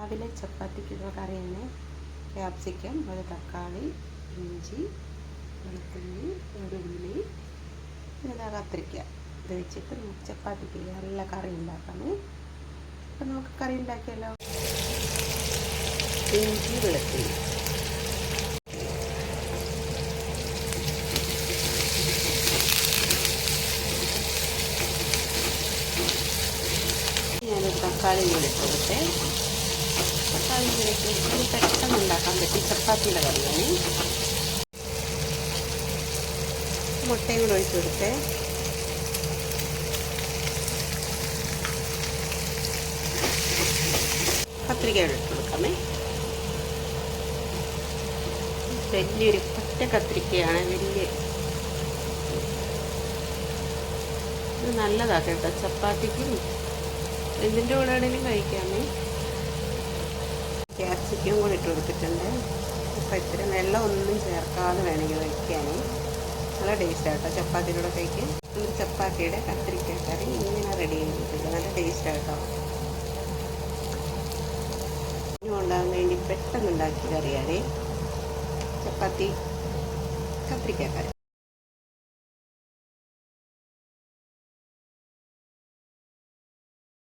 രാവിലെ ചപ്പാത്തിക്കുള്ള കറിയാണ്. ക്യാപ്സിക്കം, ഒരു തക്കാളി, ഇഞ്ചി, വെളുത്തുള്ളി, ഒരു ഉള്ളി, പിന്നെ കത്തിരിക്ക. ഇത് വെച്ചിട്ട് നമുക്ക് ചപ്പാത്തിക്ക് നല്ല കറി ഉണ്ടാക്കാം. അപ്പം നമുക്ക് കറി ഉണ്ടാക്കിയാലോ. ഇഞ്ചി, വെളുത്തുള്ളി, ഞാനൊരു തക്കാളി കൂടി കൊടുത്ത് തക്കാളി കൂടി പെട്ടെന്ന് ഉണ്ടാക്കാൻ പറ്റും ചപ്പാത്തിയുടെ കറിയാണ്. മുട്ടയും കൂടെ ഒഴിച്ച് കൊടുത്ത് കത്തിരിക്ക ഇട്ട് കൊടുക്കാമേ. വലിയൊരു ഒറ്റ കത്തിരിക്കയാണ്. ഇത് നല്ലതാണ് കേട്ടോ, ചപ്പാത്തിക്കും എന്തിൻ്റെ കൂടെ ആണെങ്കിലും കഴിക്കാമേ. ക്യാപ്സിക്കം കൂടി ഇട്ട് കൊടുത്തിട്ടുണ്ട്. അപ്പോൾ ഇത്തിരി വെള്ളം ഒന്നും ചേർക്കാതെ വേണമെങ്കിൽ കഴിക്കാൻ നല്ല ടേസ്റ്റാണ് കേട്ടോ ചപ്പാത്തിയുടെ കഴിക്കാൻ. ഒരു ചപ്പാത്തിയുടെ കത്തിരിക്ക കറി ഇങ്ങനെ റെഡി ചെയ്തിട്ടുണ്ട്. നല്ല ടേസ്റ്റാണ് കേട്ടോ. ഉണ്ടാകാൻ വേണ്ടി പെട്ടെന്ന് ഉണ്ടാക്കിയ കറിയാണ് ചപ്പാത്തി കത്തിരിക്ക കറി.